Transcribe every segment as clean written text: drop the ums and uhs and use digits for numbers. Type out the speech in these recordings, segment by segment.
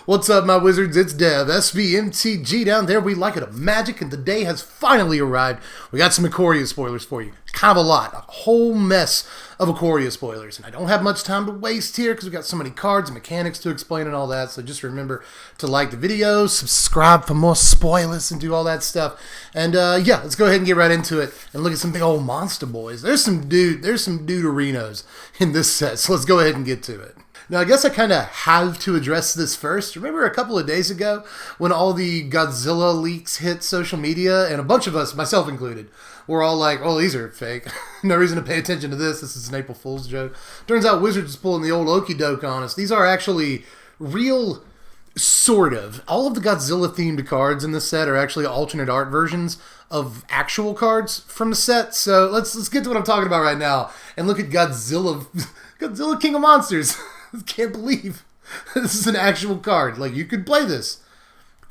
What's up, my wizards? It's Dev, Mtg down there. We like it of magic, and the day has finally arrived. We got some Ikoria spoilers for you. Kind of a lot. A whole mess of Ikoria spoilers. And I don't have much time to waste here because we've got so many cards and mechanics to explain and all that. So just remember to like the video, subscribe for more spoilers, and do all that stuff. And yeah, let's go ahead and get right into it and look at some big old monster boys. There's some dude-arinos in this set. So let's go ahead and get to it. Now, I guess I kind of have to address this first. Remember a couple of days ago when all the Godzilla leaks hit social media, and a bunch of us, myself included, were all like, oh, these are fake. No reason to pay attention to this. This is an April Fool's joke. Turns out Wizards is pulling the old okie doke on us. These are actually real, sort of. All of the Godzilla-themed cards in this set are actually alternate art versions of actual cards from the set. So let's get to what I'm talking about right now and look at Godzilla, Godzilla King of Monsters. I can't believe this is an actual card. Like, you could play this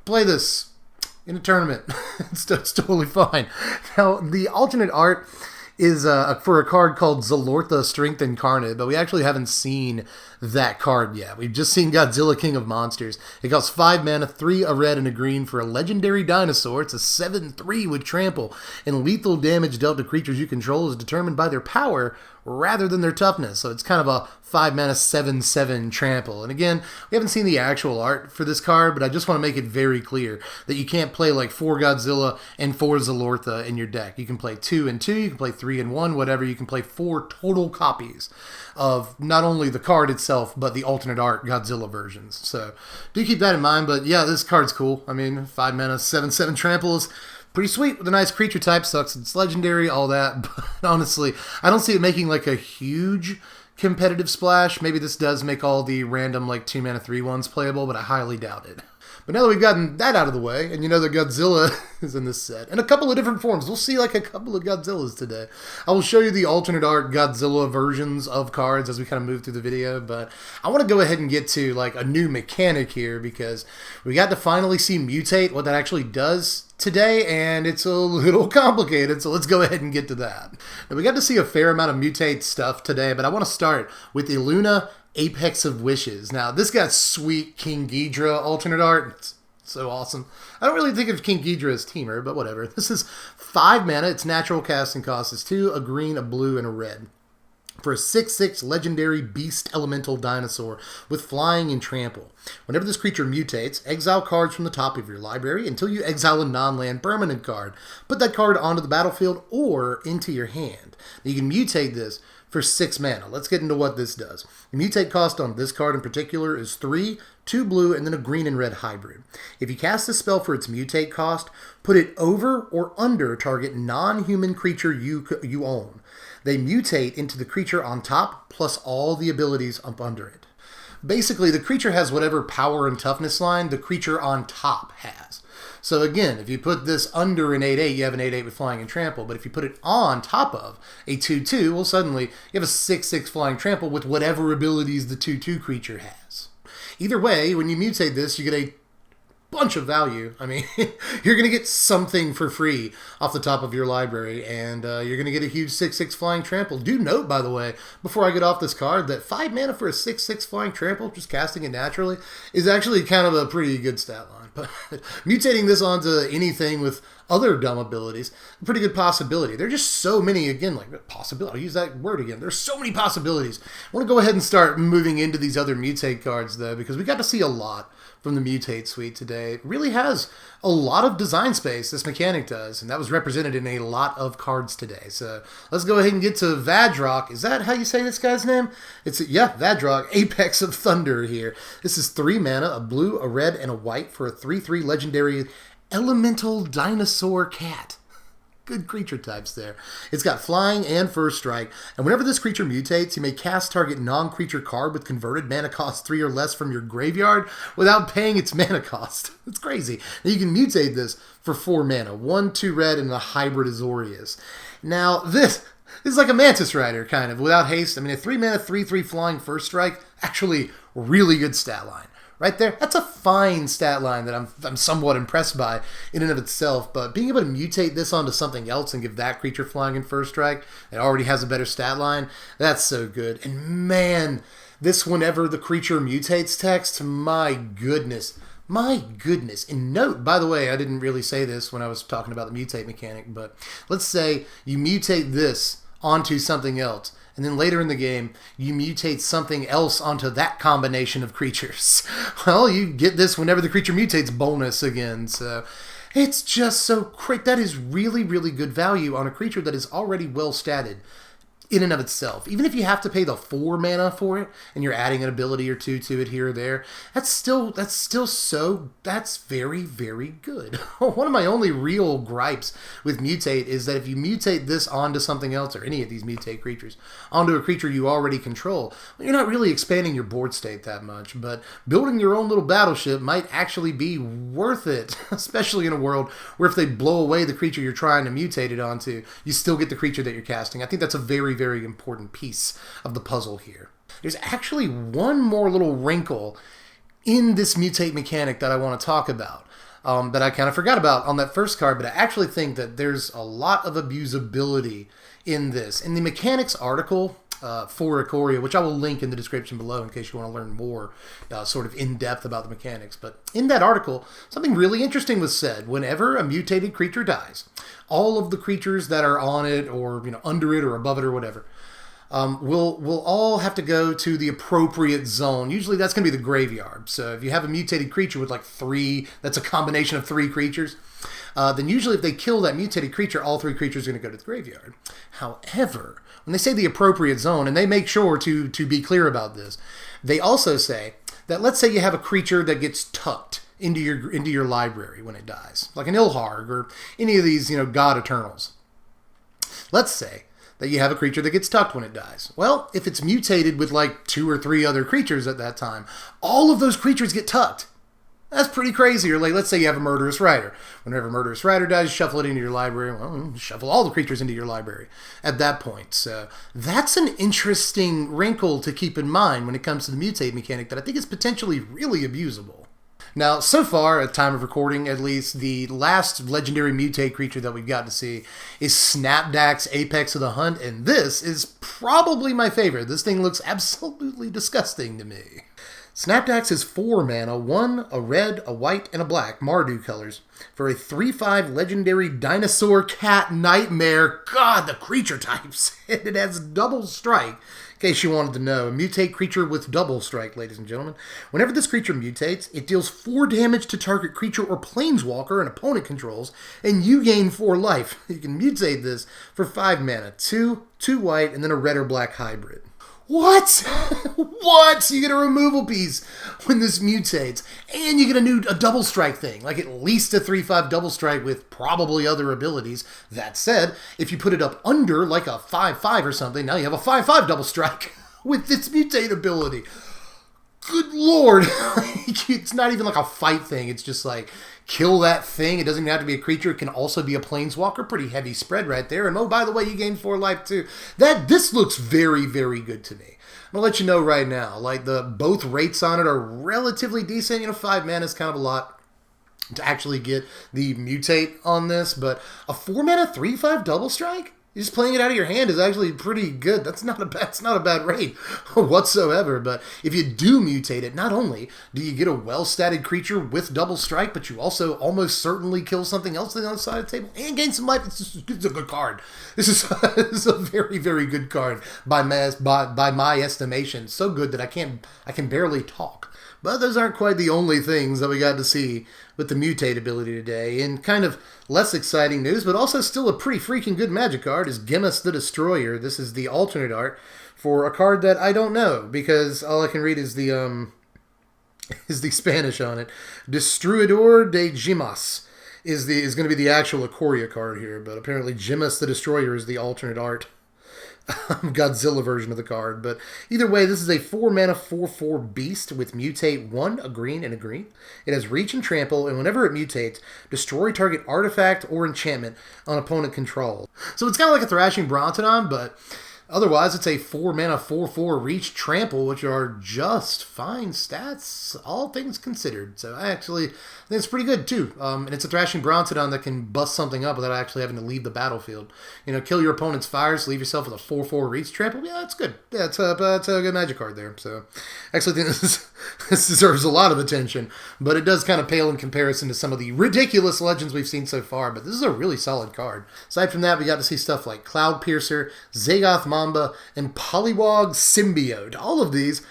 in a tournament. It's totally fine. Now, the alternate art is for a card called Zalortha Strength Incarnate, but we actually haven't seen that card yet. We've just seen Godzilla King of Monsters. It costs 5 mana, 3 a red and a green for a legendary dinosaur. It's a 7/3 with trample, and lethal damage dealt to creatures you control is determined by their power rather than their toughness. So it's kind of a 5 mana 7/7 trample. And again, we haven't seen the actual art for this card, but I just want to make it very clear that you can't play like 4 Godzilla and 4 Zalortha in your deck. You can play 2 and 2, you can play 3 and 1, whatever. You can play 4 total copies of not only the card itself, but the alternate art Godzilla versions. So do keep that in mind. But yeah, this card's cool. I mean, 5 mana 7/7 trample is pretty sweet with a nice creature type. Sucks it's legendary, all that. But honestly, I don't see it making like a huge competitive splash. Maybe this does make all the random like 2 mana 3/1s playable, but I highly doubt it. But now that we've gotten that out of the way, and you know that Godzilla is in this set, in a couple of different forms. We'll see like a couple of Godzillas today. I will show you the alternate art Godzilla versions of cards as we kind of move through the video, but I want to go ahead and get to like a new mechanic here because we got to finally see Mutate, what that actually does today, and it's a little complicated, so let's go ahead and get to that. Now, we got to see a fair amount of Mutate stuff today, but I want to start with Illuna, Apex of Wishes. Now, this got sweet King Ghidra alternate art. It's so awesome. I don't really think of King Ghidra as Teamer, but whatever. This is 5 mana. Its natural casting cost is 2, a green, a blue, and a red. For a 6/6 legendary beast elemental dinosaur with flying and trample. Whenever this creature mutates, exile cards from the top of your library until you exile a non-land permanent card. Put that card onto the battlefield or into your hand. Now, you can mutate this for 6 mana. Let's get into what this does. The mutate cost on this card in particular is 3, 2 blue, and then a green and red hybrid. If you cast a spell for its mutate cost, put it over or under target non-human creature you own. They mutate into the creature on top plus all the abilities up under it. Basically, the creature has whatever power and toughness line the creature on top has. So again, if you put this under an 8/8, you have an 8/8 with flying and trample. But if you put it on top of a 2/2, well, suddenly you have a 6/6 flying trample with whatever abilities the 2/2 creature has. Either way, when you mutate this, you get a bunch of value. I mean, you're going to get something for free off the top of your library, and you're going to get a huge 6/6 flying trample. Do note, by the way, before I get off this card, that 5 mana for a 6/6 flying trample, just casting it naturally, is actually kind of a pretty good stat line. But mutating this onto anything with other dumb abilities, a pretty good possibility. There are just so many, again, like possibility. I'll use that word again. There's so many possibilities. I want to go ahead and start moving into these other mutate cards, though, because we got to see a lot from the Mutate suite today. It really has a lot of design space, this mechanic does, and that was represented in a lot of cards today. So let's go ahead and get to Vadrock. Is that how you say this guy's name? Yeah, Vadrock, Apex of Thunder here. This is 3 mana, a blue, a red, and a white for a 3/3 legendary elemental dinosaur cat. Good creature types there. It's got flying and first strike, and whenever this creature mutates, you may cast target non-creature card with converted mana cost 3 or less from your graveyard without paying its mana cost. It's crazy. Now you can mutate this for 4 mana, 1, 2 red, and a hybrid Azorius. Now this is like a Mantis Rider, kind of, without haste. I mean, a 3 mana, 3/3 flying first strike, actually really good stat line. Right there, that's a fine stat line that I'm somewhat impressed by in and of itself, but being able to mutate this onto something else and give that creature flying in first strike that already has a better stat line, that's so good. And man, this whenever the creature mutates text, my goodness. My goodness. And note, by the way, I didn't really say this when I was talking about the mutate mechanic, but let's say you mutate this onto something else, and then later in the game, you mutate something else onto that combination of creatures. Well, you get this whenever the creature mutates bonus again, so it's just so great. That is really, really good value on a creature that is already well statted in and of itself. Even if you have to pay the 4 mana for it, and you're adding an ability or two to it here or there, that's very, very good. One of my only real gripes with Mutate is that if you mutate this onto something else, or any of these Mutate creatures, onto a creature you already control, well, you're not really expanding your board state that much, but building your own little battleship might actually be worth it, especially in a world where if they blow away the creature you're trying to mutate it onto, you still get the creature that you're casting. I think that's a very, very important piece of the puzzle here. There's actually one more little wrinkle in this mutate mechanic that I want to talk about that I kind of forgot about on that first card, but I actually think that there's a lot of abusability in this. In the mechanics article for Ikoria, which I will link in the description below in case you want to learn more sort of in-depth about the mechanics, but in that article, something really interesting was said. Whenever a mutated creature dies, all of the creatures that are on it, or under it, or above it, or whatever, will all have to go to the appropriate zone. Usually that's going to be the graveyard. So if you have a mutated creature with like 3, that's a combination of 3 creatures, then usually if they kill that mutated creature, all 3 creatures are going to go to the graveyard. However, when they say the appropriate zone, and they make sure to be clear about this, they also say that let's say you have a creature that gets tucked into your library when it dies, like an Ilharg or any of these God Eternals. Let's say that you have a creature that gets tucked when it dies. Well, if it's mutated with like 2 or 3 other creatures at that time, all of those creatures get tucked. That's pretty crazy. Or like, let's say you have a Murderous Rider. Whenever a Murderous Rider dies, you shuffle it into your library. Well, shuffle all the creatures into your library at that point. So that's an interesting wrinkle to keep in mind when it comes to the mutate mechanic that I think is potentially really abusable. Now, so far, at time of recording at least, the last legendary mutate creature that we've got to see is Snapdack's Apex of the Hunt, and this is probably my favorite. This thing looks absolutely disgusting to me. Snapdax is 4 mana, 1, a red, a white, and a black, Mardu colors, for a 3/5 legendary dinosaur cat nightmare. God, the creature types! And it has double strike. In case you wanted to know, a mutate creature with double strike, ladies and gentlemen. Whenever this creature mutates, it deals 4 damage to target creature or planeswalker an opponent controls, and you gain 4 life. You can mutate this for 5 mana, 2 white, and then a red or black hybrid. What? What? You get a removal piece when this mutates, and you get a double strike thing, like at least a 3/5 double strike with probably other abilities. That said, if you put it up under like a 5/5 or something, now you have a 5/5 double strike with this mutate ability. Good lord. It's not even like a fight thing. It's just like, kill that thing. It doesn't even have to be a creature. It can also be a planeswalker. Pretty heavy spread right there. And oh, by the way, you gain 4 life too. This looks very, very good to me. I'm going to let you know right now, like both rates on it are relatively decent. 5 mana is kind of a lot to actually get the mutate on this, but a 4 mana 3/5 double strike? Just playing it out of your hand is actually pretty good. That's not a bad rate whatsoever. But if you do mutate it, not only do you get a well-statted creature with double strike, but you also almost certainly kill something else on the other side of the table and gain some life. It's a good card. This is a very, very good card by my estimation. So good that I can barely talk. But those aren't quite the only things that we got to see with the mutate ability today. In kind of less exciting news, but also still a pretty freaking good Magic card, is Behemoths the Destroyer. This is the alternate art for a card that I don't know, because all I can read is the Spanish on it. Destruidor de Gemas is going to be the actual Ikoria card here, but apparently Behemoths the Destroyer is the alternate art. Godzilla version of the card. But either way, this is a 4 mana 4/4 beast with mutate 1, a green, and a green. It has reach and trample, and whenever it mutates, destroy target artifact or enchantment on opponent control. So it's kind of like a Thrashing Brontodon, but Otherwise, it's a 4-mana 4/4 reach trample, which are just fine stats, all things considered. So I think it's pretty good too. And it's a Thrashing Brontodon that can bust something up without actually having to leave the battlefield. You know, kill your opponent's fires, leave yourself with a 4/4 reach trample. Yeah, that's good. Yeah, it's a good magic card there. So I actually think this deserves a lot of attention, but it does kind of pale in comparison to some of the ridiculous legends we've seen so far. But this is a really solid card. Aside from that, we got to see stuff like Cloud Piercer, Zagoth Mamba, and Poliwag Symbiote. All of these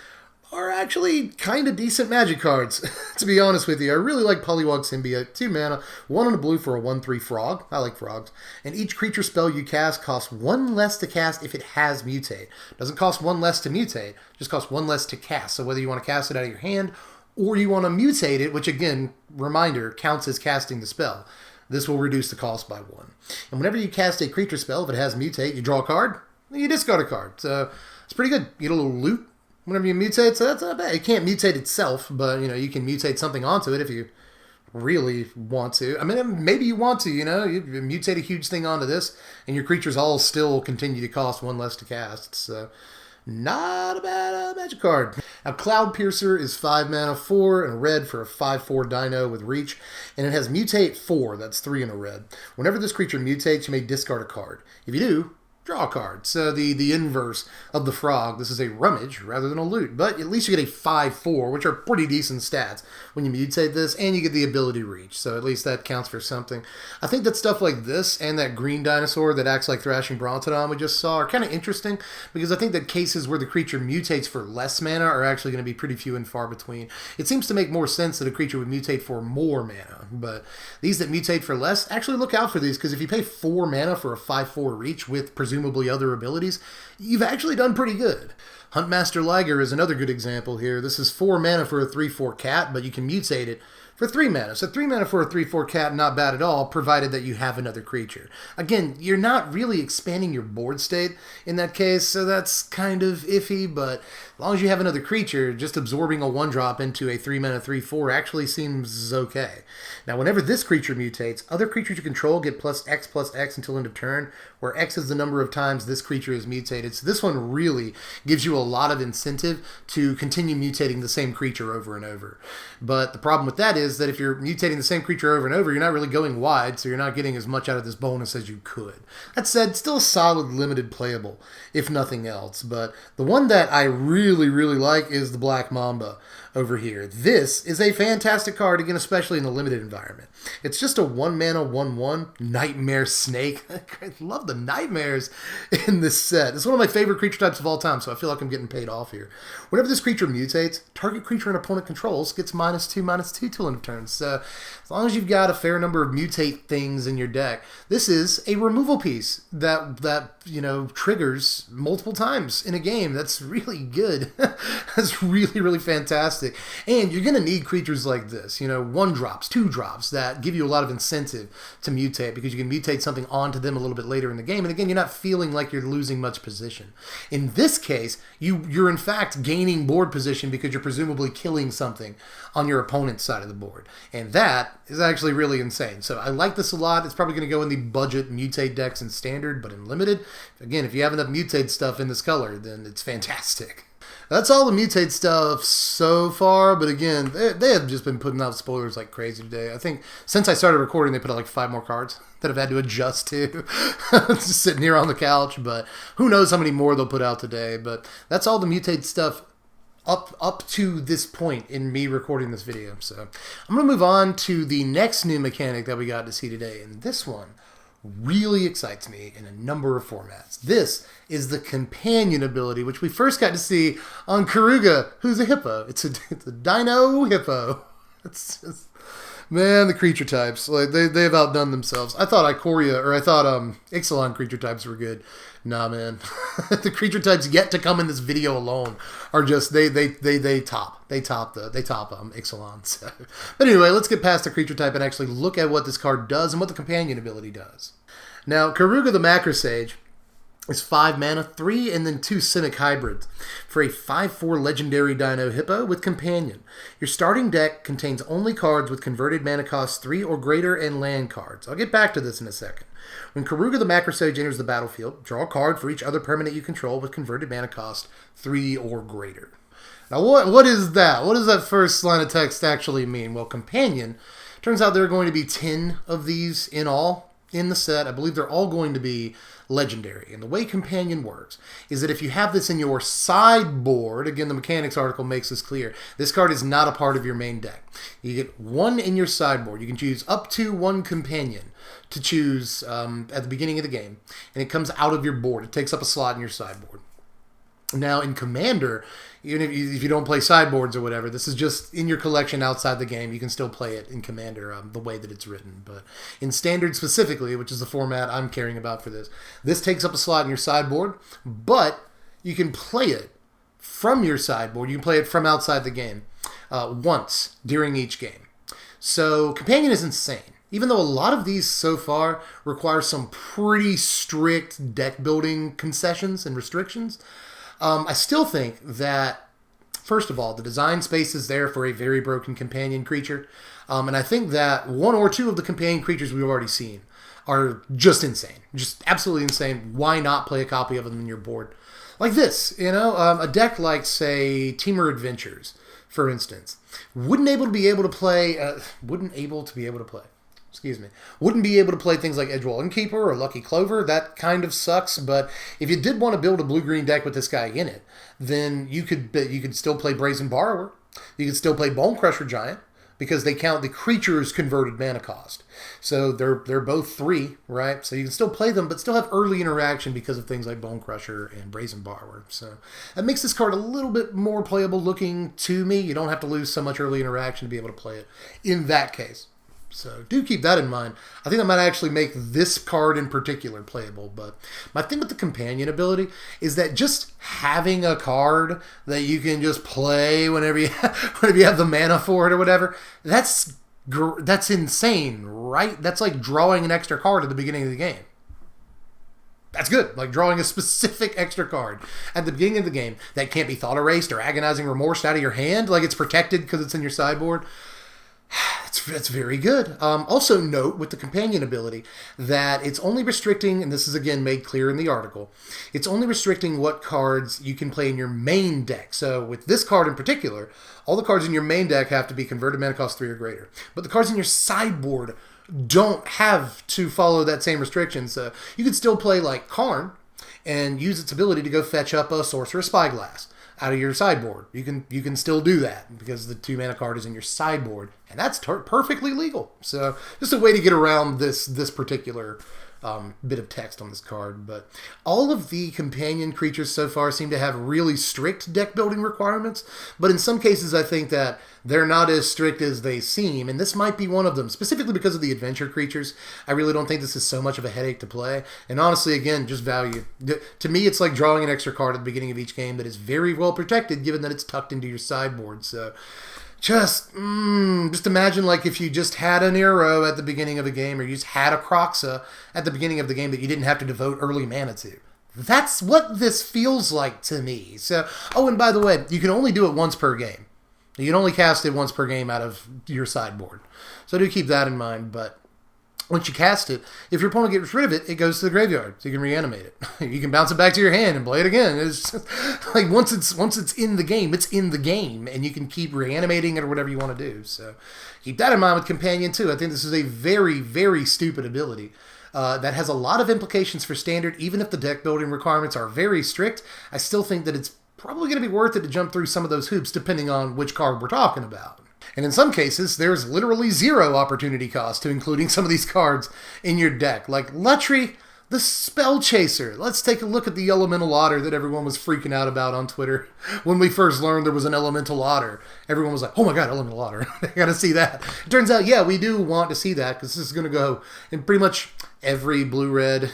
are actually kind of decent magic cards, to be honest with you. I really like Poliwag Symbiote. 2 mana, 1 and a blue for a 1/3 frog. I like frogs. And each creature spell you cast costs 1 less to cast if it has Mutate. Doesn't cost 1 less to mutate, just costs 1 less to cast. So whether you want to cast it out of your hand or you want to mutate it, which again, reminder, counts as casting the spell. This will reduce the cost by 1. And whenever you cast a creature spell, if it has Mutate, you draw a card, then you discard a card. So it's pretty good. You get a little loot whenever you mutate, so that's not bad. It can't mutate itself, but you know, you can mutate something onto it if you really want to. I mean, maybe you want to, you know, you mutate a huge thing onto this, and your creatures all still continue to cost 1 less to cast. So not a bad magic card. Now, Cloud Piercer is 5 mana, 4 and a red for a 5/4 dino with reach, and it has Mutate 4, that's 3 and a red. Whenever this creature mutates, you may discard a card. If you do, draw a card. So the inverse of the frog, this is a rummage rather than a loot. But at least you get a 5/4, which are pretty decent stats when you mutate this, and you get the ability reach. So at least that counts for something. I think that stuff like this and that green dinosaur that acts like Thrashing Brontodon we just saw are kind of interesting, because I think that cases where the creature mutates for less mana are actually going to be pretty few and far between. It seems to make more sense that a creature would mutate for more mana, but these that mutate for less, actually look out for these, because if you pay 4 mana for a 5/4 reach with presumably other abilities, you've actually done pretty good. Huntmaster Liger is another good example here. This is 4 mana for a 3/4 cat, but you can mutate it for 3 mana. So 3 mana for a 3/4 cat, not bad at all, provided that you have another creature. Again, you're not really expanding your board state in that case, so that's kind of iffy, but as long as you have another creature, just absorbing a 1-drop into a 3 mana 3/4 actually seems okay. Now, whenever this creature mutates, other creatures you control get +X until end of turn, where X is the number of times this creature is mutated. So this one really gives you a lot of incentive to continue mutating the same creature over and over. But the problem with that is that if you're mutating the same creature over and over, you're not really going wide, so you're not getting as much out of this bonus as you could. That said, still solid, limited playable, if nothing else. But the one that I really like is the Black Mamba over here. This is a fantastic card, again, especially in the limited environment. It's just a 1 mana 1/1 Nightmare Snake. I love the nightmares in this set. It's one of my favorite creature types of all time, so I feel like I'm getting paid off here. Whenever this creature mutates, target creature an opponent controls gets -2/-2 till end of turn. So as long as you've got a fair number of mutate things in your deck, this is a removal piece that you know, triggers multiple times in a game. That's really good. That's really fantastic. And you're going to need creatures like this, you know, 1-drops, 2-drops that give you a lot of incentive to mutate, because you can mutate something onto them a little bit later in the game. And again, you're not feeling like you're losing much position. In this case, you're in fact gaining board position because you're presumably killing something on your opponent's side of the board. And that is actually really insane. So I like this a lot. It's probably going to go in the budget mutate decks in standard, but in limited, again, if you have enough mutate stuff in this color, then it's fantastic. That's all the mutate stuff so far, but again, they have just been putting out spoilers like crazy today. I think since I started recording, they put out like 5 more cards that I've had to adjust to. Just sitting here on the couch, but who knows how many more they'll put out today. But that's all the mutate stuff up to this point in me recording this video. So I'm going to move on to the next new mechanic that we got to see today, and this one really excites me in a number of formats. This is the companion ability, which we first got to see on Karuga, who's a hippo. It's a dino hippo. It's just, man, the creature types, like they've outdone themselves. I thought Ixalan creature types were good. Nah, man. The creature types yet to come in this video alone are just they top Ixalan. So. But anyway, let's get past the creature type and actually look at what this card does and what the companion ability does. Now, Karuga the Macro Sage is 5 mana, 3 and then 2 Simic hybrids for a 5/4 legendary Dino Hippo with Companion. Your starting deck contains only cards with converted mana cost 3 or greater and land cards. I'll get back to this in a second. When Karuga the Macrosage enters the battlefield, draw a card for each other permanent you control with converted mana cost 3 or greater. Now, what is that? What does that first line of text actually mean? Well, Companion, turns out there are going to be 10 of these in all in the set. I believe they're all going to be legendary. And the way Companion works is that if you have this in your sideboard, again, the mechanics article makes this clear, this card is not a part of your main deck. You get 1 in your sideboard. You can choose up to 1 Companion to choose at the beginning of the game, and it comes out of your board. It takes up a slot in your sideboard. Now, in Commander, even if you don't play sideboards or whatever, this is just in your collection outside the game. You can still play it in Commander the way that it's written. But in Standard specifically, which is the format I'm caring about for this takes up a slot in your sideboard, but you can play it from your sideboard. You can play it from outside the game once during each game. So Companion is insane. Even though a lot of these so far require some pretty strict deck building concessions and restrictions, I still think that, first of all, the design space is there for a very broken companion creature. And I think that 1 or 2 of the companion creatures we've already seen are just insane. Just absolutely insane. Why not play a copy of them in your board? Like this, a deck like, say, Teamer Adventures, for instance, wouldn't be able to play things like Edgewall Innkeeper or Lucky Clover. That kind of sucks, but if you did want to build a blue-green deck with this guy in it, then you could still play Brazen Borrower. You could still play Bone Crusher Giant, because they count the creature's converted mana cost. So they're both 3, right? So you can still play them, but still have early interaction because of things like Bone Crusher and Brazen Borrower. So that makes this card a little bit more playable looking to me. You don't have to lose so much early interaction to be able to play it in that case. So do keep that in mind. I think that might actually make this card in particular playable. But my thing with the Companion ability is that just having a card that you can just play whenever you have the mana for it or whatever, that's insane, right? That's like drawing an extra card at the beginning of the game. That's good. Like drawing a specific extra card at the beginning of the game that can't be thought erased or agonizing remorse out of your hand. Like it's protected because it's in your sideboard. That's very good. Also note with the Companion ability that it's only restricting, and this is again made clear in the article, it's only restricting what cards you can play in your main deck. So with this card in particular, all the cards in your main deck have to be converted mana cost 3 or greater. But the cards in your sideboard don't have to follow that same restriction. So you could still play like Karn and use its ability to go fetch up a Sorcerer Spyglass out of your sideboard. You can still do that because the 2 mana card is in your sideboard, and that's perfectly legal. So just a way to get around this particular bit of text on this card. But all of the companion creatures so far seem to have really strict deck building requirements, but in some cases I think that they're not as strict as they seem, and this might be one of them, specifically because of the adventure creatures. I really don't think this is so much of a headache to play, and honestly, again, just value. To me, it's like drawing an extra card at the beginning of each game that is very well protected, given that it's tucked into your sideboard. So just imagine like if you just had an arrow at the beginning of the game, or you just had a Croxa at the beginning of the game that you didn't have to devote early mana to. That's what this feels like to me. So, oh, and by the way, you can only do it once per game. You can only cast it once per game out of your sideboard. So do keep that in mind, but once you cast it, if your opponent gets rid of it, it goes to the graveyard, so you can reanimate it. You can bounce it back to your hand and play it again. It's just, like once it's in the game, it's in the game, and you can keep reanimating it or whatever you want to do. So keep that in mind with Companion too. I think this is a very, very stupid ability that has a lot of implications for Standard. Even if the deck building requirements are very strict, I still think that it's probably going to be worth it to jump through some of those hoops depending on which card we're talking about. And in some cases, there's literally 0 opportunity cost to including some of these cards in your deck. Like Lutri, the Spell Chaser. Let's take a look at the Elemental Otter that everyone was freaking out about on Twitter. When we first learned there was an Elemental Otter, everyone was like, oh my god, Elemental Otter. I gotta see that. It turns out, yeah, we do want to see that, because this is going to go in pretty much every blue-red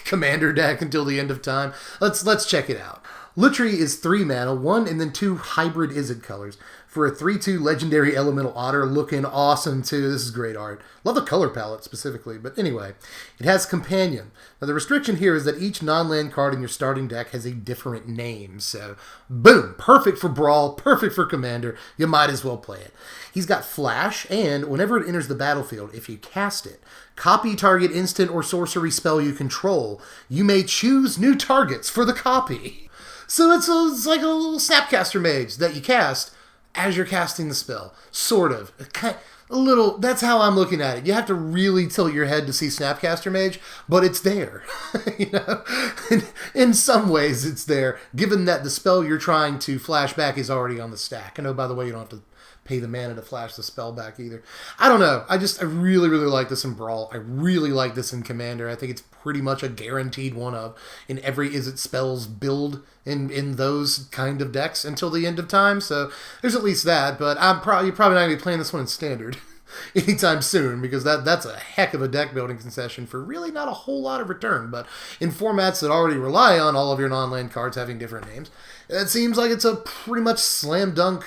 Commander deck until the end of time. Let's check it out. Lutri is 3 mana, 1 and then 2 hybrid Izzet colors for a 3/2 legendary elemental otter, looking awesome too. This is great art. Love the color palette specifically, but anyway, it has companion. Now the restriction here is that each non-land card in your starting deck has a different name, so boom, perfect for Brawl, perfect for Commander, you might as well play it. He's got Flash, and whenever it enters the battlefield, if you cast it, copy target instant or sorcery spell you control, you may choose new targets for the copy. So it's like a little Snapcaster Mage that you cast as you're casting the spell. Sort of. A little, that's how I'm looking at it. You have to really tilt your head to see Snapcaster Mage, but it's there. You know? In some ways it's there, given that the spell you're trying to flash back is already on the stack. And oh, by the way, you don't have to pay the mana to flash the spell back either. I don't know. I really, really like this in Brawl. I really like this in Commander. I think it's pretty much a guaranteed one of in every Izzet Spells build in those kind of decks until the end of time. So there's at least that, but you're probably not going to be playing this one in Standard anytime soon, because that's a heck of a deck building concession for really not a whole lot of return. But in formats that already rely on all of your non-land cards having different names, it seems like it's a pretty much slam dunk,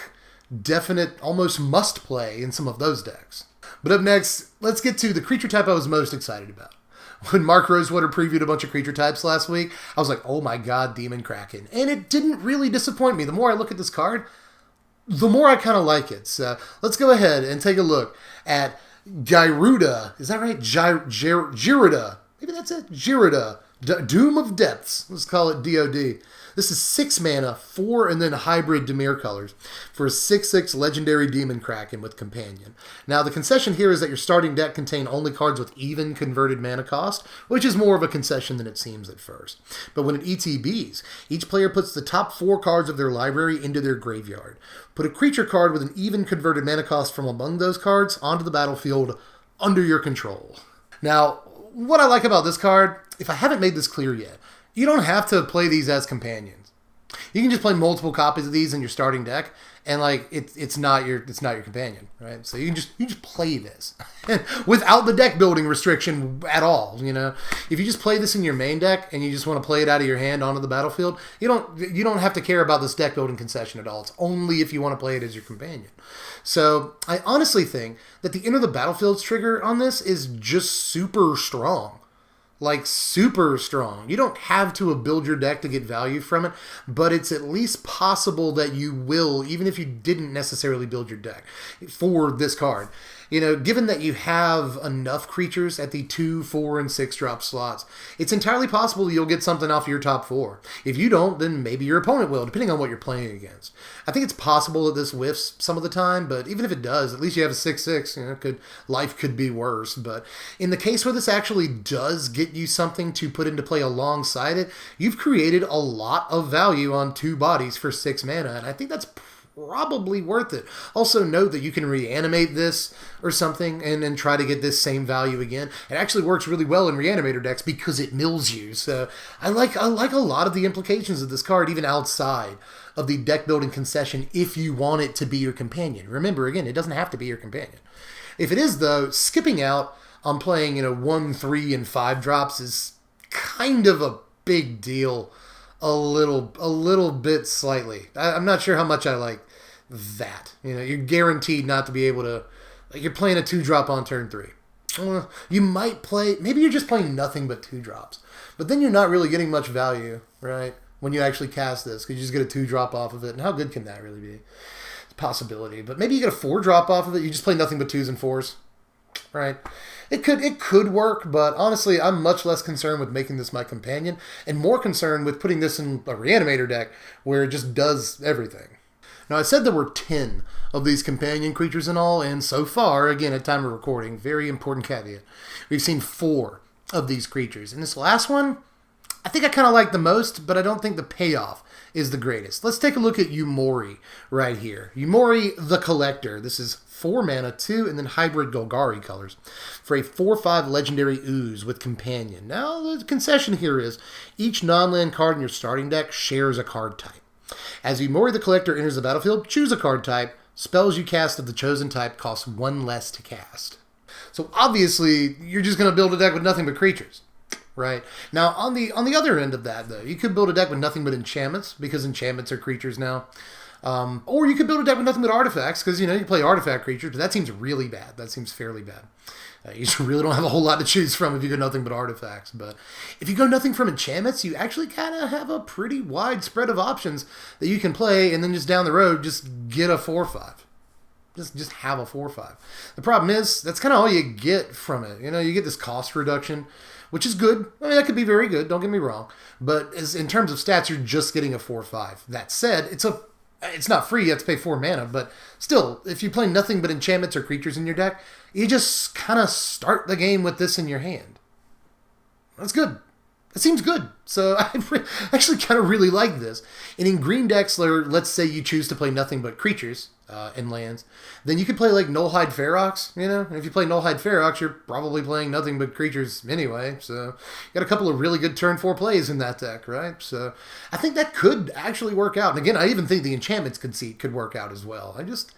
definite, almost must play in some of those decks. But up next, let's get to the creature type I was most excited about. When Mark Rosewater previewed a bunch of creature types last week, I was like, oh my god, Demon Kraken. And it didn't really disappoint me. The more I look at this card, the more I kind of like it. So let's go ahead and take a look at Gyruda. Is that right? Gyruda. Maybe that's it. Gyruda. Doom of Depths. Let's call it DOD. This is 6 mana, 4 and then hybrid Dimir colors for a 6/6 legendary Demon Kraken with Companion. Now the concession here is that your starting deck contain only cards with even converted mana cost, which is more of a concession than it seems at first. But when it ETBs, each player puts the top 4 cards of their library into their graveyard. Put a creature card with an even converted mana cost from among those cards onto the battlefield under your control. Now, what I like about this card, if I haven't made this clear yet, you don't have to play these as companions. You can just play multiple copies of these in your starting deck, and like it's not your companion, right? So you just play this without the deck building restriction at all. You know, if you just play this in your main deck and you just want to play it out of your hand onto the battlefield, you don't have to care about this deck building concession at all. It's only if you want to play it as your companion. So I honestly think that the enter the battlefields trigger on this is just super strong. Like, super strong. You don't have to build your deck to get value from it, but it's at least possible that you will, even if you didn't necessarily build your deck for this card. You know, given that you have enough creatures at the 2, 4, and 6 drop slots, it's entirely possible you'll get something off your top 4. If you don't, then maybe your opponent will, depending on what you're playing against. I think it's possible that this whiffs some of the time, but even if it does, at least you have a 6/6. You know, life could be worse. But in the case where this actually does get you something to put into play alongside it, you've created a lot of value on 2 bodies for 6 mana, and I think that's probably worth it. Also note that you can reanimate this or something and then try to get this same value again. It actually works really well in reanimator decks because it mills you. So I like a lot of the implications of this card, even outside of the deck building concession, if you want it to be your companion. Remember, again, it doesn't have to be your companion. If it is, though, skipping out on playing 1, 3, and 5 drops is kind of a big deal. A little bit slightly. I'm not sure how much I like that. You know, you're guaranteed not to be able to, like, you're playing a 2-drop on turn 3. You might play, maybe you're just playing nothing but 2 drops, but then you're not really getting much value, right? When you actually cast this, because you just get a 2-drop off of it, and how good can that really be? It's a possibility, but maybe you get a 4-drop off of it, you just play nothing but 2s and 4s, right? It could work, but honestly, I'm much less concerned with making this my companion, and more concerned with putting this in a reanimator deck, where it just does everything. Now, I said there were 10 of these companion creatures in all, and so far, again, at time of recording, very important caveat, we've seen 4 of these creatures. And this last one, I think I kind of like the most, but I don't think the payoff is the greatest. Let's take a look at Umori right here. Umori the Collector. This is 4 mana, 2, and then hybrid Golgari colors for a 4/5 legendary ooze with Companion. Now, the concession here is each non-land card in your starting deck shares a card type. As Umori the Collector enters the battlefield, choose a card type. Spells you cast of the chosen type cost 1 less to cast. So obviously, you're just going to build a deck with nothing but creatures, right? Now, on the other end of that, though, you could build a deck with nothing but enchantments, because enchantments are creatures now. Or you could build a deck with nothing but artifacts, because, you know, you play artifact creatures, but that seems really bad. That seems fairly bad. You really don't have a whole lot to choose from if you go nothing but artifacts. But if you go nothing from enchantments, you actually kind of have a pretty wide spread of options that you can play, and then just down the road, just get a 4/5. Just have a 4/5. The problem is, that's kind of all you get from it. You know, you get this cost reduction, which is good. I mean, that could be very good, don't get me wrong. But in terms of stats, you're just getting a 4/5. That said, it's not free, you have to pay 4 mana, but still, if you play nothing but enchantments or creatures in your deck, you just kind of start the game with this in your hand. That's good. It seems good. So I actually kind of really like this. And in green decks, let's say you choose to play nothing but creatures and lands, then you could play like Nullhide Ferox, you know? And if you play Nullhide Ferox, you're probably playing nothing but creatures anyway. So you got a couple of really good turn 4 plays in that deck, right? So I think that could actually work out. And again, I even think the enchantments conceit could work out as well. I just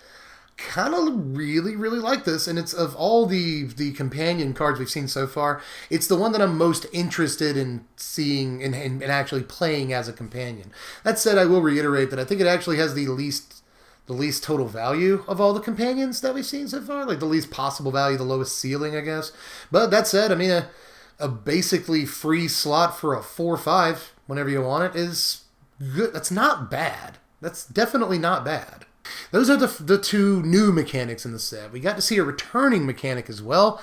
kind of really, really like this, and it's, of all the companion cards we've seen so far, it's the one that I'm most interested in seeing and actually playing as a companion. That said, I will reiterate that I think it actually has the least total value of all the companions that we've seen so far, like the least possible value, the lowest ceiling, I guess. But that said, I mean, a basically free slot for a 4/5 whenever you want it is good. That's not bad. That's definitely not bad. Those are the two new mechanics in the set. We got to see a returning mechanic as well.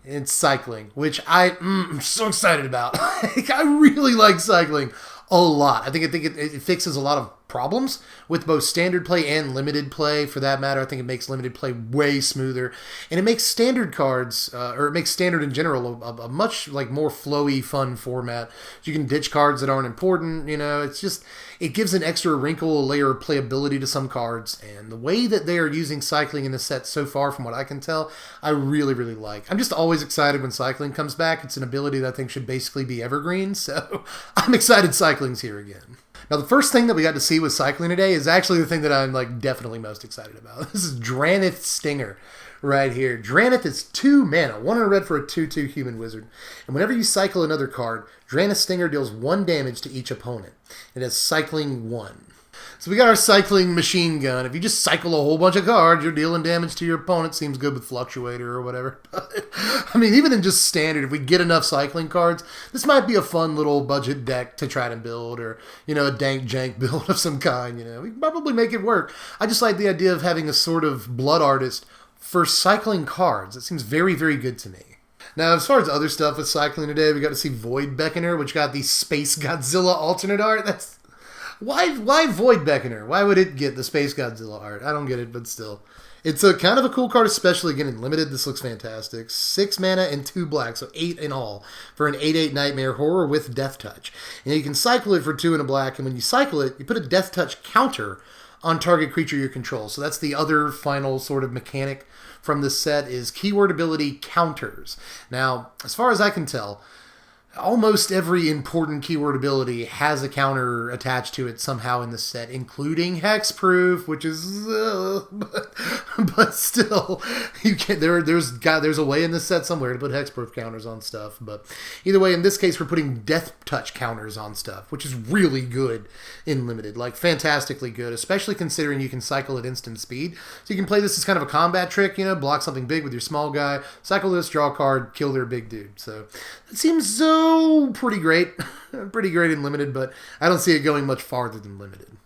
It's cycling, which I'm so excited about. I really like cycling a lot. I think it fixes a lot of problems with both standard play and limited play, for that matter. I think it makes limited play way smoother, and it makes standard cards, or it makes standard in general, a much like more flowy, fun format. You can ditch cards that aren't important. You know, it gives an extra wrinkle, a layer of playability to some cards, and the way that they are using cycling in the set so far, from what I can tell, I really, really like. I'm just always excited when cycling comes back. It's an ability that I think should basically be evergreen, so I'm excited cycling's here again. Now, the first thing that we got to see with cycling today is actually the thing that I'm like definitely most excited about. This is Drannit Stinger right here. Drannit is 2 mana, 1 and a red for a 2/2 human wizard. And whenever you cycle another card, Drannit Stinger deals 1 damage to each opponent. It has cycling 1. So we got our cycling machine gun. If you just cycle a whole bunch of cards, you're dealing damage to your opponent. Seems good with Fluctuator or whatever. But, I mean, even in just standard, if we get enough cycling cards, this might be a fun little budget deck to try to build, or, you know, a dank jank build of some kind. You know, we can probably make it work. I just like the idea of having a sort of blood artist for cycling cards. It seems very, very good to me. Now, as far as other stuff with cycling today, we got to see Void Beckoner, which got the Space Godzilla alternate art. Why Void Beckoner? Why would it get the Space Godzilla art? I don't get it, but still. It's a kind of a cool card, especially again in limited. This looks fantastic. 6 mana and 2 black, so 8 in all, for an 8/8 Nightmare Horror with Death Touch. And you can cycle it for 2 and a black, and when you cycle it, you put a Death Touch counter on target creature you control. So that's the other final sort of mechanic from this set, is keyword ability counters. Now, as far as I can tell, almost every important keyword ability has a counter attached to it somehow in the set, including Hexproof, which is, but still, you can't. There's a way in this set somewhere to put Hexproof counters on stuff. But either way, in this case, we're putting Death Touch counters on stuff, which is really good in limited, like fantastically good, especially considering you can cycle at instant speed. So you can play this as kind of a combat trick, you know, block something big with your small guy, cycle this, draw a card, kill their big dude. So it seems so pretty great. Pretty great in limited, but I don't see it going much farther than limited.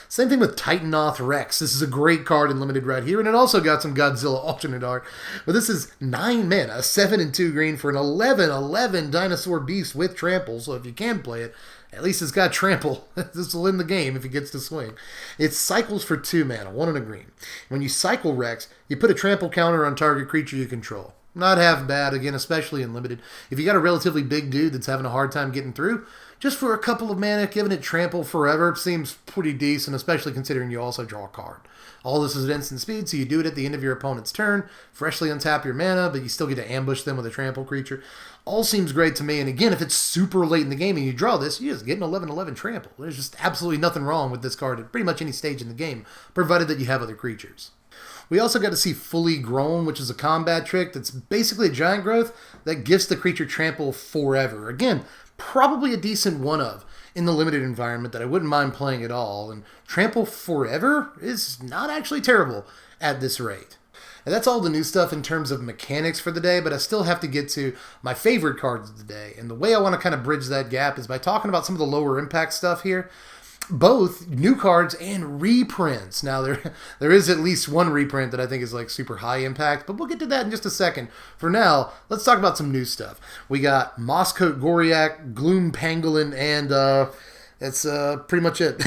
Same thing with Titanoth Rex. This is a great card in limited right here, and it also got some Godzilla alternate art. But this is 9 mana, 7 and 2 green for an 11/11 dinosaur beast with trample. So if you can play it, at least it's got trample. This will end the game if it gets to swing. It cycles for 2 mana, 1 and a green. When you cycle Rex, you put a trample counter on target creature you control. Not half bad, again, especially in limited. If you got a relatively big dude that's having a hard time getting through, just for a couple of mana, giving it trample forever seems pretty decent, especially considering you also draw a card. All this is at instant speed, so you do it at the end of your opponent's turn, freshly untap your mana, but you still get to ambush them with a trample creature. All seems great to me, and again, if it's super late in the game and you draw this, you just get an 11/11 trample. There's just absolutely nothing wrong with this card at pretty much any stage in the game, provided that you have other creatures. We also got to see Fully Grown, which is a combat trick that's basically a giant growth that gives the creature trample forever. Again, probably a decent one of. in the limited environment that I wouldn't mind playing at all, and Trample Forever is not actually terrible at this rate. And that's all the new stuff in terms of mechanics for the day, but I still have to get to my favorite cards of the day. And the way I want to kind of bridge that gap is by talking about some of the lower impact stuff here. Both new cards and reprints. Now, there is at least one reprint that I think is like super high impact, but we'll get to that in just a second. For now, let's talk about some new stuff. We got Mosscoat Goriak, Gloom Pangolin, and that's pretty much it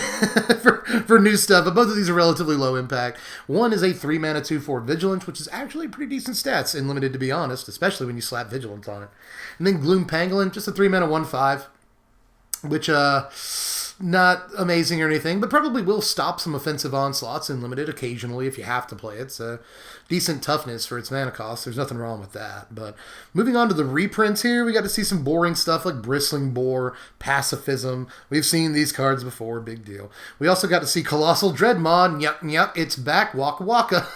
for new stuff. But both of these are relatively low impact. One is a 3-mana 2/4 Vigilance, which is actually pretty decent stats in Limited, to be honest, especially when you slap Vigilance on it. And then Gloom Pangolin, just a 3-mana 1/5, which not amazing or anything, but probably will stop some offensive onslaughts in Limited occasionally if you have to play it. It's a decent toughness for its mana cost. There's nothing wrong with that. But moving on to the reprints here, we got to see some boring stuff like Bristling Boar, Pacifism. We've seen these cards before, big deal. We also got to see Colossal Dreadmon, nyuk nyuk, it's back, waka waka.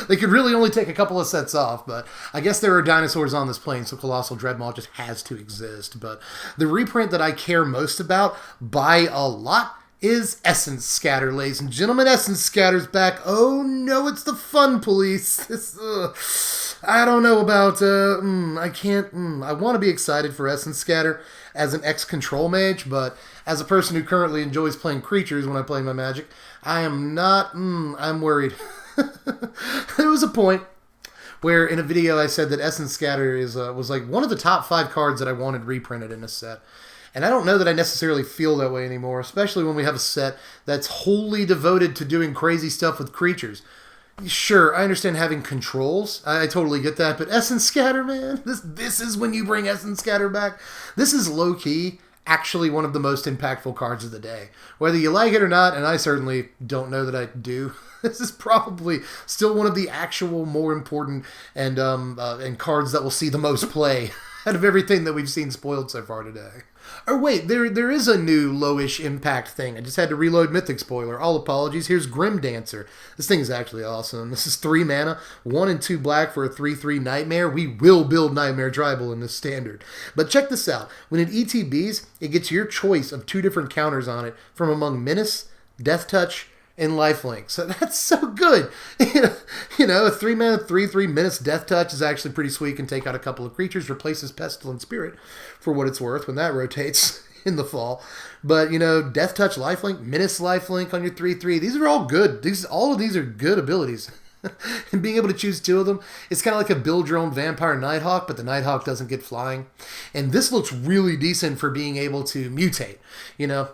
They could really only take a couple of sets off, but I guess there are dinosaurs on this plane, so Colossal Dreadmon just has to exist. But the reprint that I care most about by a lot is Essence Scatter, ladies and gentlemen. Essence Scatter's back. Oh no, it's the fun police. I don't know about, I want to be excited for Essence Scatter as an X-Control mage, but as a person who currently enjoys playing creatures when I play my Magic, I am not, I'm worried. There was a point where in a video I said that Essence Scatter was like one of the top 5 cards that I wanted reprinted in a set. And I don't know that I necessarily feel that way anymore, especially when we have a set that's wholly devoted to doing crazy stuff with creatures. Sure, I understand having controls. I totally get that. But Essence Scatter, man, this is when you bring Essence Scatter back. This is low-key actually one of the most impactful cards of the day. Whether you like it or not, and I certainly don't know that I do, this is probably still one of the actual more important and cards that will see the most play out of everything that we've seen spoiled so far today. Or wait, there is a new lowish impact thing. I just had to reload Mythic spoiler. All apologies. Here's Grim Dancer. This thing is actually awesome. This is 3 mana, 1 and 2 black for a 3/3 Nightmare. We will build Nightmare Tribal in this standard. But check this out. When it ETBs, it gets your choice of 2 different counters on it from among Menace, Death Touch, and lifelink. So that's so good. You know, a 3-mana 3/3 Menace Death Touch is actually pretty sweet. Can take out a couple of creatures, replaces Pestilent Spirit for what it's worth when that rotates in the fall. But, you know, Death Touch lifelink, Menace lifelink on your 3/3. These are all good. All of these are good abilities. And being able to choose 2 of them, it's kind of like a build your own Vampire Nighthawk, but the Nighthawk doesn't get flying. And this looks really decent for being able to mutate, you know.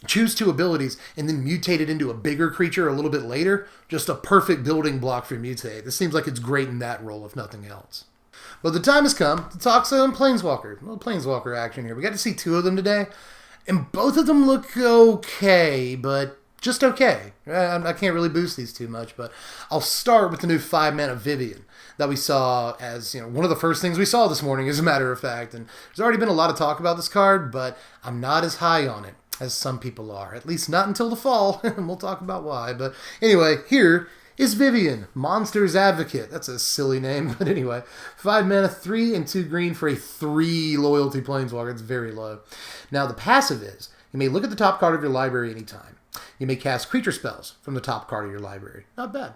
Choose 2 abilities and then mutate it into a bigger creature a little bit later. Just a perfect building block for Mutate. This seems like it's great in that role, if nothing else. But the time has come to talk some Planeswalker. A little Planeswalker action here. We got to see 2 of them today, and both of them look okay, but just okay. I can't really boost these too much, but I'll start with the new 5-mana Vivian that we saw as, you know, one of the first things we saw this morning, as a matter of fact. And there's already been a lot of talk about this card, but I'm not as high on it as some people are. At least not until the fall, and we'll talk about why. But anyway, here is Vivian, Monster's Advocate. That's a silly name, but anyway. 5 mana, 3 and 2 green for a 3 loyalty Planeswalker. It's very low. Now, the passive is, you may look at the top card of your library anytime. You may cast creature spells from the top card of your library. Not bad.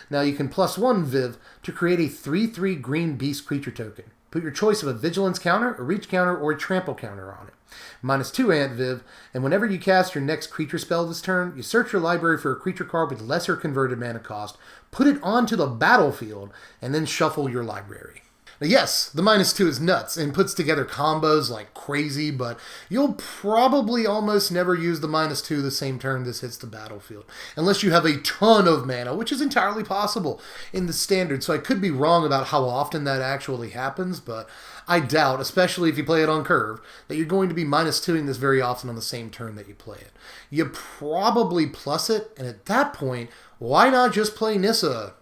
Now, you can +1 Viv to create a 3/3 green beast creature token. Put your choice of a Vigilance counter, a Reach counter, or a Trample counter on it. -2 Ant Viv, and whenever you cast your next creature spell this turn, you search your library for a creature card with lesser converted mana cost, put it onto the battlefield, and then shuffle your library. Now, yes, the -2 is nuts and puts together combos like crazy, but you'll probably almost never use the -2 the same turn this hits the battlefield, unless you have a ton of mana, which is entirely possible in the standard. So I could be wrong about how often that actually happens, but I doubt, especially if you play it on curve, that you're going to be -2ing this very often on the same turn that you play it. You probably plus it, and at that point, why not just play Nyssa?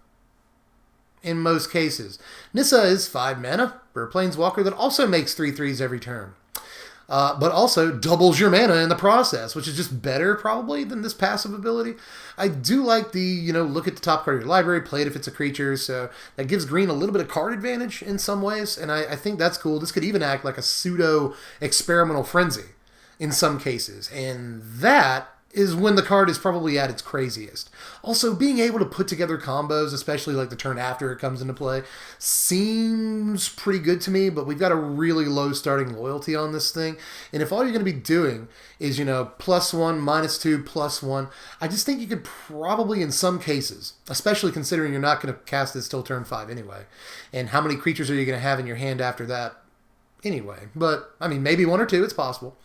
In most cases. Nyssa is 5 mana for a Planeswalker that also makes 3/3s every turn. But also doubles your mana in the process, which is just better probably than this passive ability. I do like the, you know, look at the top card of your library, play it if it's a creature, so that gives green a little bit of card advantage in some ways, and I think that's cool. This could even act like a pseudo experimental frenzy. in some cases. And that is when the card is probably at its craziest. Also, being able to put together combos, especially like the turn after it comes into play, seems pretty good to me, but we've got a really low starting loyalty on this thing. And if all you're going to be doing is, +1, -2, +1, I just think you could probably, in some cases, especially considering you're not going to cast this till turn 5 anyway, and how many creatures are you going to have in your hand after that anyway? But, I mean, maybe 1 or 2, it's possible.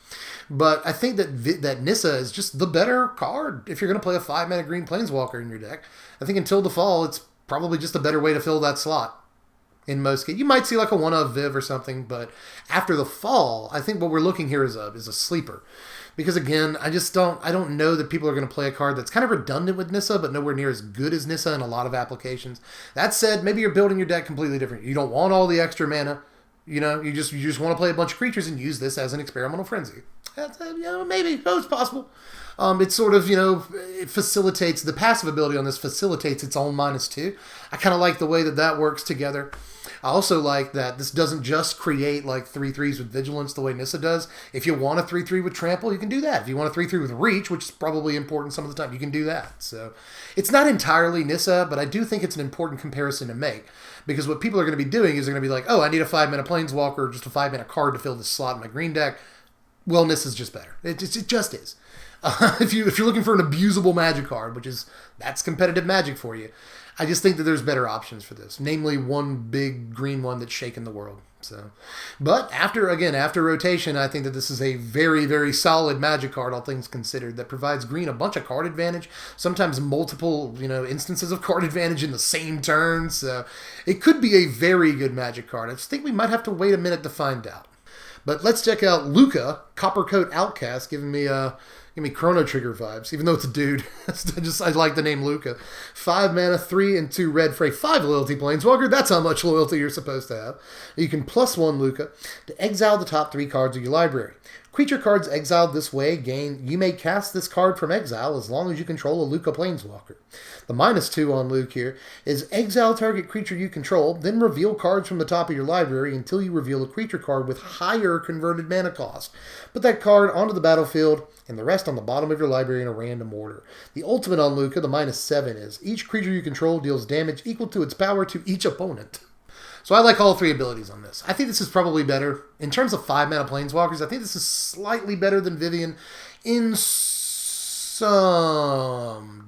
But I think that Nyssa is just the better card if you're going to play a 5-mana green planeswalker in your deck. I think until the fall, it's probably just a better way to fill that slot in most cases. You might see like a 1-of Viv or something, but after the fall, I think what we're looking here is a sleeper. Because again, I don't know that people are going to play a card that's kind of redundant with Nyssa, but nowhere near as good as Nyssa in a lot of applications. That said, maybe you're building your deck completely different. You don't want all the extra mana. You just want to play a bunch of creatures and use this as an experimental frenzy. That's, maybe. Oh, it's possible. It sort of, it facilitates, the passive ability on this facilitates its own -2. I kind of like the way that works together. I also like that this doesn't just create like 3/3s with Vigilance the way Nyssa does. If you want a 3/3 with Trample, you can do that. If you want a 3/3 with Reach, which is probably important some of the time, you can do that. So it's not entirely Nyssa, but I do think it's an important comparison to make. Because what people are going to be doing is they're going to be like, oh, I need a 5-mana Planeswalker, just a 5-mana card to fill this slot in my green deck. Well, Nyssa's just better. It just is. If you're looking for an abusable Magic card, that's competitive Magic for you, I just think that there's better options for this. Namely, one big green one that's shaken the world. So, but after rotation, I think that this is a very, very solid Magic card, all things considered, that provides green a bunch of card advantage, sometimes multiple, instances of card advantage in the same turn. So it could be a very good Magic card. I just think we might have to wait a minute to find out. But let's check out Luca, Coppercoat Outcast, giving me Chrono Trigger vibes, even though it's a dude. I like the name Luca. 5 mana, 3 and 2 red for a 5 loyalty planeswalker. That's how much loyalty you're supposed to have. You can +1 Luca to exile the top 3 cards of your library. Creature cards exiled this way you may cast this card from exile as long as you control a Luca planeswalker. The -2 on Luke here is exile target creature you control, then reveal cards from the top of your library until you reveal a creature card with higher converted mana cost. Put that card onto the battlefield and the rest on the bottom of your library in a random order. The ultimate on Luca, the -7, is each creature you control deals damage equal to its power to each opponent. So I like all 3 abilities on this. I think this is probably better. In terms of 5-mana planeswalkers, I think this is slightly better than Vivian in some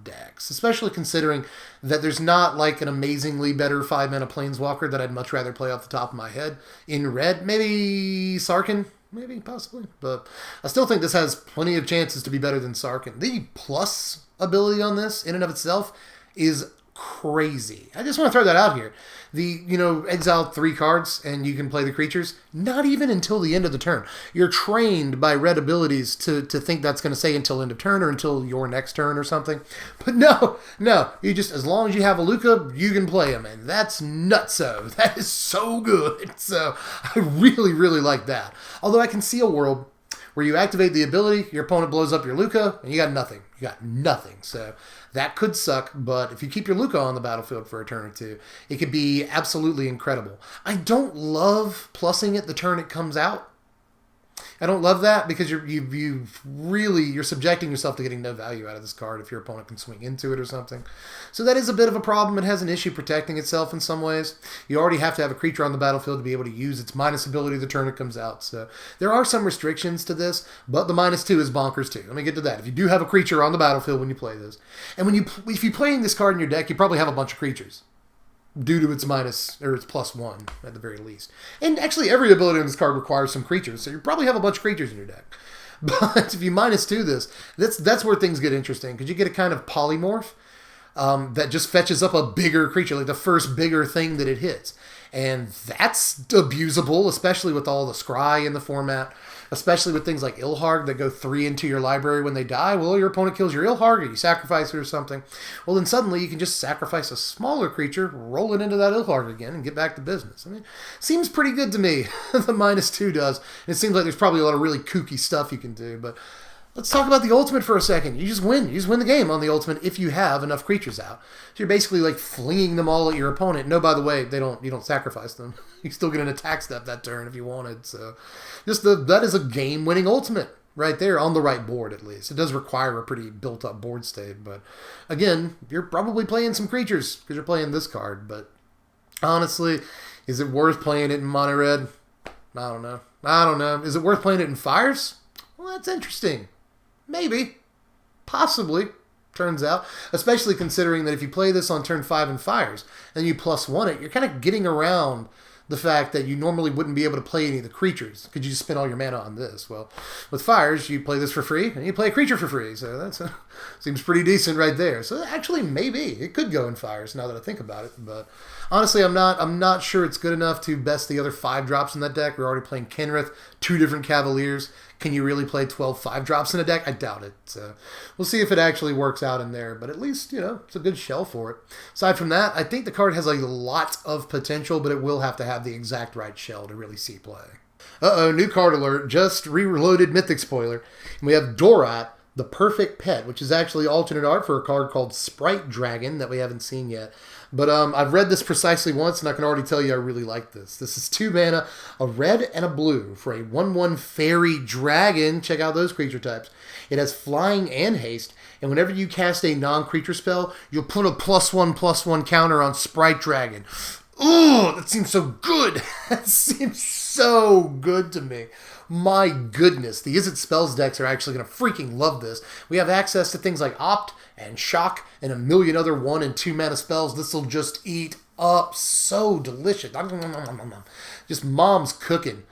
decks, especially considering that there's not like an amazingly better 5-mana planeswalker that I'd much rather play off the top of my head. In red, maybe Sarkhan. Maybe, possibly. But I still think this has plenty of chances to be better than Sarkhan. The plus ability on this, in and of itself, is crazy. I just want to throw that out here. The, exile 3 cards and you can play the creatures, not even until the end of the turn. You're trained by red abilities to think that's going to say until end of turn or until your next turn or something. But no, you just, as long as you have a Luca, you can play him, and that's nutso. That is so good. So I really, really like that. Although I can see a world where you activate the ability, your opponent blows up your Luca, and you got nothing. So that could suck, but if you keep your Luca on the battlefield for a turn or 2, it could be absolutely incredible. I don't love plussing it the turn it comes out. I don't love that because you're subjecting yourself to getting no value out of this card if your opponent can swing into it or something. So that is a bit of a problem. It has an issue protecting itself in some ways. You already have to have a creature on the battlefield to be able to use its minus ability the turn it comes out. So there are some restrictions to this, but the -2 is bonkers too. Let me get to that. If you do have a creature on the battlefield when you play this, and if you're playing this card in your deck, you probably have a bunch of creatures due to its +1 at the very least. And actually every ability on this card requires some creatures, so you probably have a bunch of creatures in your deck. But if you -2 this, that's where things get interesting, because you get a kind of polymorph that just fetches up a bigger creature, like the first bigger thing that it hits. And that's abusable, especially with all the scry in the format, especially with things like Ilharg that go 3 into your library when they die. Well, your opponent kills your Ilharg, or you sacrifice it or something. Well, then suddenly you can just sacrifice a smaller creature, roll it into that Ilharg again, and get back to business. I mean, seems pretty good to me, the -2 does. And it seems like there's probably a lot of really kooky stuff you can do, but let's talk about the ultimate for a second. You just win. You just win the game on the ultimate if you have enough creatures out. So you're basically like flinging them all at your opponent. No, by the way, you don't sacrifice them. You still get an attack step that turn if you wanted. So that is a game-winning ultimate. right there on the right board, at least. It does require a pretty built-up board state, but again, you're probably playing some creatures because you're playing this card, but honestly, is it worth playing it in mono red? I don't know. I don't know. Is it worth playing it in fires? Well, that's interesting. Maybe. Possibly. Turns out. Especially considering that if you play this on turn 5 in fires, and you +1 it, you're kind of getting around the fact that you normally wouldn't be able to play any of the creatures because you just spend all your mana on this. Well, with fires, you play this for free, and you play a creature for free. So that seems pretty decent right there. So actually, maybe it could go in fires now that I think about it. But honestly, I'm not sure it's good enough to best the other 5 drops in that deck. We're already playing Kenrith, 2 different Cavaliers. Can you really play 12 5-drops in a deck? I doubt it. So we'll see if it actually works out in there. But at least, it's a good shell for it. Aside from that, I think the card has a lot of potential, but it will have to have the exact right shell to really see play. Uh-oh, new card alert. Just reloaded Mythic spoiler. And we have Dorat, the Perfect Pet, which is actually alternate art for a card called Sprite Dragon that we haven't seen yet. But I've read this precisely once, and I can already tell you I really like this. This is 2 mana, a red and a blue for a 1/1 fairy dragon. Check out those creature types. It has flying and haste, and whenever you cast a non-creature spell, you'll put a +1/+1 counter on Sprite Dragon. Ooh, that seems so good. That seems so good to me. My goodness, the Is It Spells decks are actually going to freaking love this. We have access to things like Opt and Shock and a million other 1 and 2 mana spells. This will just eat up so delicious. Just mom's cooking.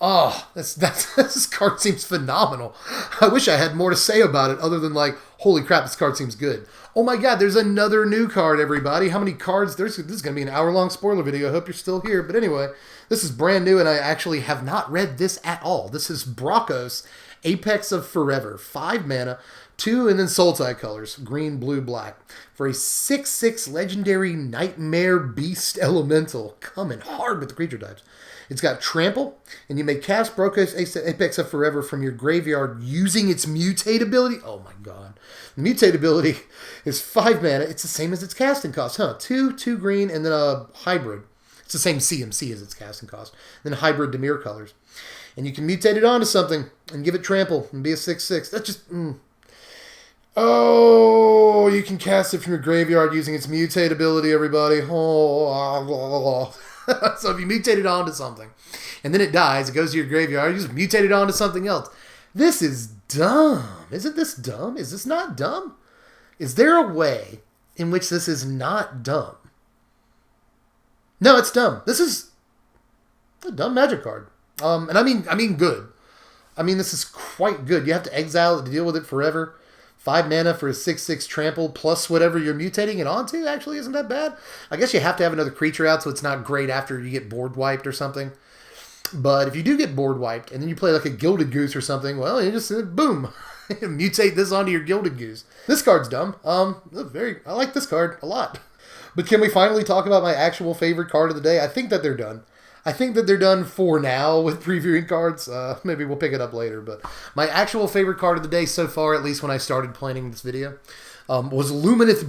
Oh, this card seems phenomenal. I wish I had more to say about it other than like, holy crap, this card seems good. Oh my god, there's another new card, everybody. How many cards? This is going to be an hour-long spoiler video. I hope you're still here. But anyway, this is brand new, and I actually have not read this at all. This is Brokos, Apex of Forever. 5 mana, 2 and then Sultai colors, green, blue, black. For a 6/6 legendary Nightmare Beast Elemental. Coming hard with the creature types. It's got Trample, and you may cast Brokos Apex of Forever from your graveyard using its Mutate ability. Oh my god. The Mutate ability is 5 mana. It's the same as its casting cost, huh? 2 green, and then a hybrid. It's the same CMC as its casting cost. Then hybrid Dimir colors. And you can mutate it onto something and give it Trample and be a 6/6. That's just... Oh, you can cast it from your graveyard using its Mutate ability, everybody. Oh, so if you mutate it onto something, and then it dies, it goes to your graveyard, you just mutate it onto something else. This is dumb. Isn't this dumb? Is this not dumb? Is there a way in which this is not dumb? No, it's dumb. This is a dumb magic card. And I mean good. I mean, this is quite good. You have to exile it to deal with it forever. 5 mana for a 6/6 trample plus whatever you're mutating it onto actually isn't that bad. I guess you have to have another creature out, so it's not great after you get board wiped or something. But if you do get board wiped and then you play like a Gilded Goose or something, well, you just boom, mutate this onto your Gilded Goose. This card's dumb. I like this card a lot. But can we finally talk about my actual favorite card of the day? I think that they're done. I think that they're done for now with previewing cards. Maybe we'll pick it up later. But my actual favorite card of the day so far, at least when I started planning this video, was Luminous.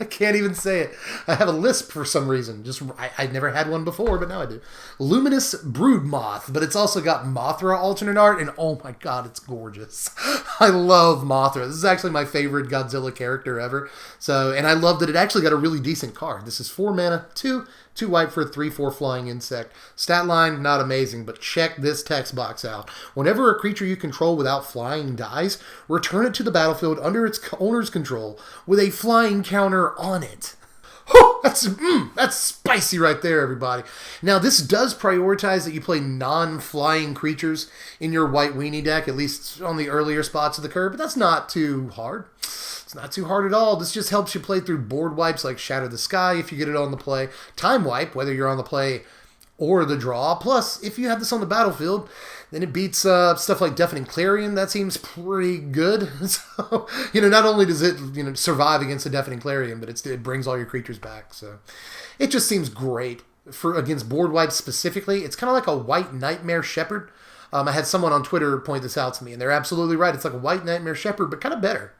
I can't even say it. I have a lisp for some reason. I never had one before, but now I do. Luminous Broodmoth, but it's also got Mothra alternate art, and oh my god, it's gorgeous. I love Mothra. This is actually my favorite Godzilla character ever. And I love that it actually got a really decent card. This is 4 mana, 2 white for a 3/4 flying insect. Stat line, not amazing, but check this text box out. Whenever a creature you control without flying dies, return it to the battlefield under its owner's control with a flying counter on it. Whew, that's spicy right there, everybody. Now, this does prioritize that you play non-flying creatures in your white weenie deck, at least on the earlier spots of the curve, but that's not too hard. It's not too hard at all. This just helps you play through board wipes like Shatter the Sky if you get it on the play. Time wipe, whether you're on the play or the draw. Plus, if you have this on the battlefield, then it beats stuff like Deafening Clarion. That seems pretty good. So, not only does it, survive against a Deafening Clarion, but it brings all your creatures back. So, it just seems great for against board wipes specifically. It's kind of like a white Nightmare Shepherd. I had someone on Twitter point this out to me, and they're absolutely right. It's like a white Nightmare Shepherd, but kind of better.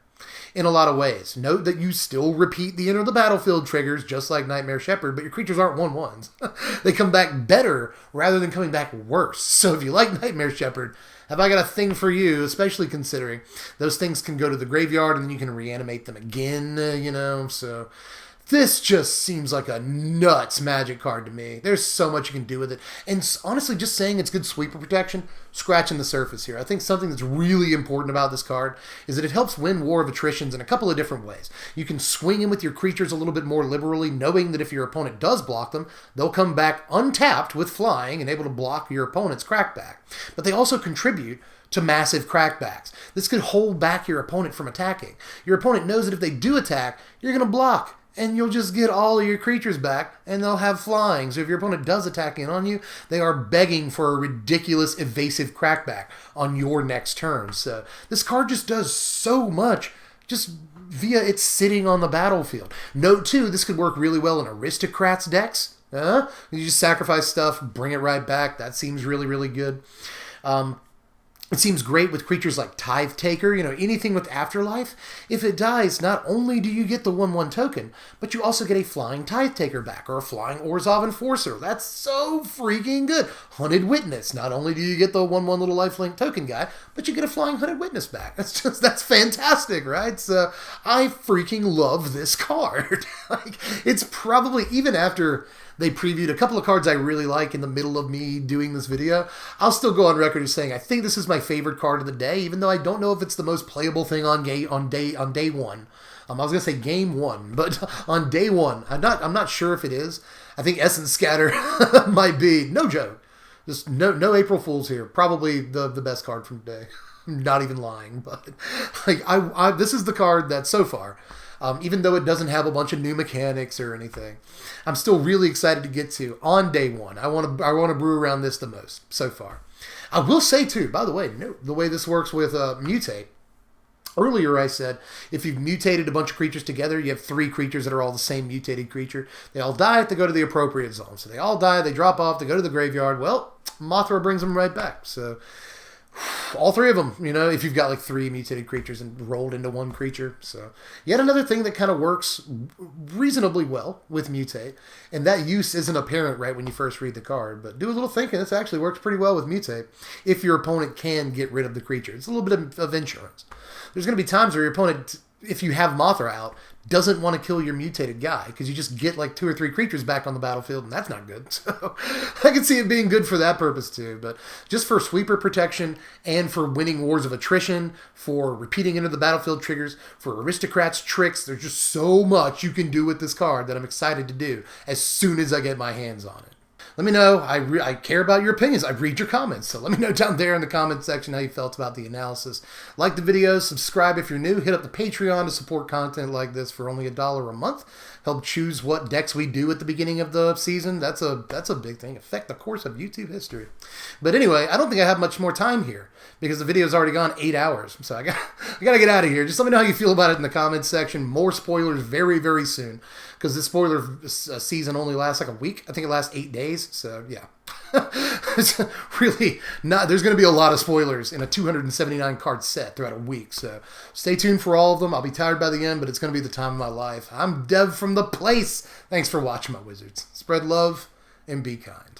in a lot of ways. Note that you still repeat the enter the battlefield triggers just like Nightmare Shepherd, but your creatures aren't 1/1s. They come back better rather than coming back worse. So if you like Nightmare Shepherd, have I got a thing for you, especially considering those things can go to the graveyard and then you can reanimate them again, so... This just seems like a nuts Magic card to me. There's so much you can do with it. And honestly, just saying it's good sweeper protection, scratching the surface here. I think something that's really important about this card is that it helps win War of Attritions in a couple of different ways. You can swing in with your creatures a little bit more liberally, knowing that if your opponent does block them, they'll come back untapped with flying and able to block your opponent's crackback. But they also contribute to massive crackbacks. This could hold back your opponent from attacking. Your opponent knows that if they do attack, you're going to block. And you'll just get all of your creatures back, and they'll have flying. So if your opponent does attack in on you, they are begging for a ridiculous evasive crackback on your next turn. So this card just does so much just via it sitting on the battlefield. Note, too, this could work really well in Aristocrats decks. You just sacrifice stuff, bring it right back. That seems really, really good. It seems great with creatures like Tithe Taker, anything with Afterlife. If it dies, not only do you get the 1/1 token, but you also get a flying Tithe Taker back, or a flying Orzhov Enforcer. That's so freaking good. Hunted Witness, not only do you get the 1/1 little lifelink token guy, but you get a flying Hunted Witness back. That's fantastic, right? So I freaking love this card. It's probably, even after they previewed a couple of cards I really like in the middle of me doing this video, I'll still go on record as saying I think this is my favorite card of the day, even though I don't know if it's the most playable thing on day one. I was gonna say game one, but on day one, I'm not sure if it is. I think Essence Scatter might be, no joke, just no April Fools here. Probably the best card from today. I'm not even lying, but this is the card that so far. Even though it doesn't have a bunch of new mechanics or anything, I'm still really excited to get to on day one. I want to brew around this the most so far. I will say too, by the way, the way this works with Mutate. Earlier I said if you've mutated a bunch of creatures together, you have 3 creatures that are all the same mutated creature. They all die, they go to the appropriate zone. So they all die, they drop off, they go to the graveyard. Well, Mothra brings them right back. So all 3 of them, if you've got like 3 mutated creatures and rolled into 1 creature. So yet another thing that kind of works reasonably well with Mutate, and that use isn't apparent right when you first read the card, but do a little thinking. This actually works pretty well with Mutate if your opponent can get rid of the creature. It's a little bit of insurance. There's going to be times where your opponent, if you have Mothra out, doesn't want to kill your mutated guy because you just get like 2 or 3 creatures back on the battlefield, and that's not good. So I can see it being good for that purpose too. But just for sweeper protection and for winning Wars of Attrition, for repeating into the battlefield triggers, for Aristocrats tricks, there's just so much you can do with this card that I'm excited to do as soon as I get my hands on it. Let me know. I care about your opinions. I read your comments. So let me know down there in the comment section how you felt about the analysis. Like the video, subscribe if you're new. Hit up the Patreon to support content like this for only $1 a month. Help choose what decks we do at the beginning of the season. That's a big thing. Affect the course of YouTube history. But anyway, I don't think I have much more time here because the video's already gone 8 hours. So I gotta get out of here. Just let me know how you feel about it in the comments section. More spoilers very, very soon, because this spoiler season only lasts like a week. I think it lasts 8 days. So yeah, it's really not. There's going to be a lot of spoilers in a 279 card set throughout a week. So stay tuned for all of them. I'll be tired by the end, but it's going to be the time of my life. I'm Dev from the Place. Thanks for watching, my wizards. Spread love and be kind.